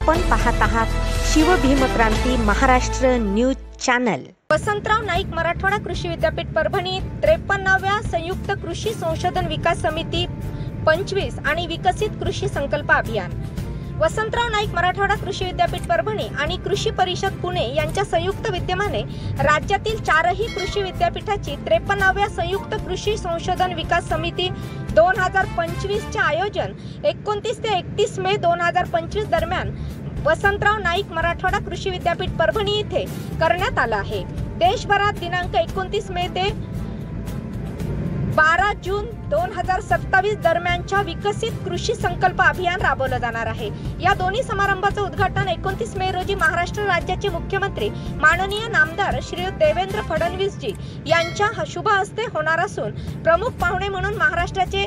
आपण पाहत आहात शिवभीमक्रांती महाराष्ट्र न्यूज चॅनल। वसंतराव नाईक मराठवाडा कृषी विद्यापीठ परभणी 53व्या संयुक्त कृषी संशोधन विकास समिती 25 आणि विकसित कृषी संकल्प अभियान। वसंतराव नाईक मराठवाडा कृषी विद्यापीठ परभणी आणि कृषी परिषद पुणे यांच्या संयुक्त विद्यमाने राज्यातील 4ही कृषी विद्यापीठाची 53व्या संयुक्त कृषी संशोधन विकास समिती 2025 चे आयोजन 29 ते 31 मे 2025 दरम्यान वसंतराव नाईक मराठवाडा कृषी विद्यापीठ परभणी येथे करण्यात आला आहे। देशभरात दिनांक 29 मे ते 12 जून 2027 दरम्यानच्या विकसित कृषी संकल्प अभियान राबवलं जाणार आहे। या दोन्ही समारंभाचं उद्घाटन 29 मे रोजी महाराष्ट्र राज्याचे मुख्यमंत्री माननीय नामदार श्री देवेंद्र फडणवीस जी यांच्या शुभ हस्ते होणार असून प्रमुख पाहुणे म्हणून महाराष्ट्राचे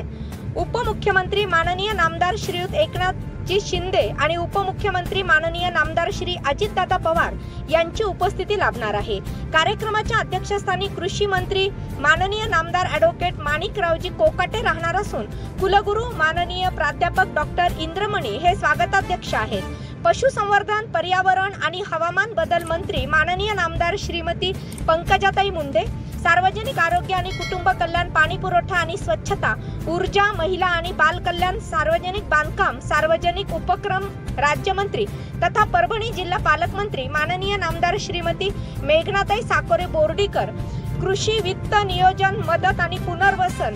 उपमुख्यमंत्री माननीय नामदार श्री एकनाथ जी शिंदे आणि उपमुख्यमंत्री माननीय नामदार श्री अजितदादा पवार यांची उपस्थिती लाभणार आहे। कार्यक्रमाच्या अध्यक्षस्थानी कृषी मंत्री माननीय नामदार ॲडव्होकेट माणिकरावजी कोकाटे राहणार असून कुलगुरू माननीय प्राध्यापक डॉक्टर इंद्रमणी हे स्वागताध्यक्ष आहेत। पशुसंवर्धन, पर्यावरण आणि हवामान बदल मंत्री माननीय नामदार श्रीमती पंकजाताई मुंडे, सार्वजनिक आरोग्य आणि कुटुंब कल्याण, पाणी पुरवठा आणि स्वच्छता, ऊर्जा, महिला आणि बाल कल्याण, सार्वजनिक बांधकाम, सार्वजनिक उपक्रम राज्यमंत्री तथा परभणी जिल्हा पालकमंत्री माननीय नामदार श्रीमती मेघनाताई साकोरे बोर्डीकर, कृषी वित्त नियोजन, मदत आणि पुनर्वसन,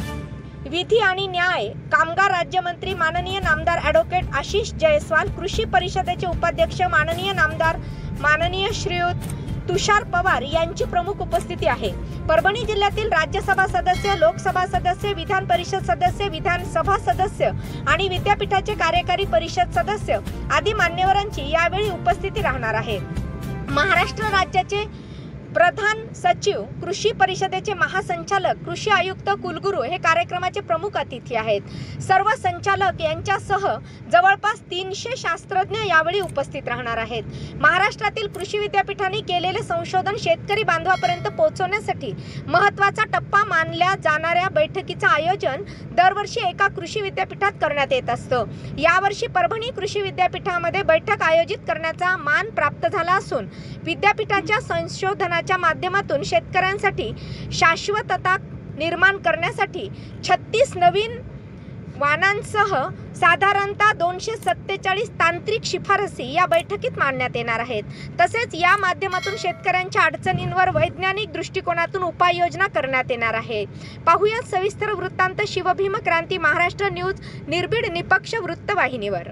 विधी आणि न्याय, कामगार राज्यमंत्री माननीय नामदार ॲडव्होकेट आशिष जयस्वाल, कृषी परिषदेचे उपाध्यक्ष माननीय नामदार माननीय श्रीयुत तुषार पवार यांची प्रमुख उपस्थिती आहे। परभणी जिल्ह्यातील राज्यसभा सदस्य, लोकसभा सदस्य, विधान परिषद सदस्य, विधानसभा सदस्य आणि विद्यापीठाचे कार्यकारी परिषद सदस्य आदी मान्यवरांची यावेळी उपस्थिती राहणार आहे। महाराष्ट्र राज्याचे प्रधान सचिव, कृषी परिषदेचे महासंचालक, कृषी आयुक्त, कुलगुरू हे कार्यक्रमाचे प्रमुख अतिथी आहेत। सर्व संचालक यांच्यासह जवळपास 300 शास्त्रज्ञ यावेळी उपस्थित राहणार आहेत। महाराष्ट्रातील कृषी विद्यापीठांनी केलेले संशोधन शेतकरी बांधवापर्यंत पोहोचवण्यासाठी महत्त्वाचा टप्पा मानल्या जाणाऱ्या बैठकीचे आयोजन दरवर्षी एका कृषी विद्यापीठात करण्यात येत असतं। यावर्षी परभणी कृषी विद्यापीठामध्ये बैठक आयोजित करण्याचा मान प्राप्त झाला असून विद्यापीठाच्या संशोधनाच्या माध्यमातून शेतकऱ्यांसाठी शाश्वतता निर्माण करण्यासाठी 36 नवीन वाणांसह साधारणतः 247 तांत्रिक शिफारसी या बैठकीत मांडण्यात येणार आहेत। तसेच या माध्यमातून शेतकऱ्यांच्या अडचणींवर वैज्ञानिक दृष्टिकोनातून उपाययोजना करण्यात येणार आहे। पाहूया सविस्तर वृत्तांत शिवभीमक्रांती महाराष्ट्र न्यूज निर्भीड निपक्ष वृत्तवाहिनीवर।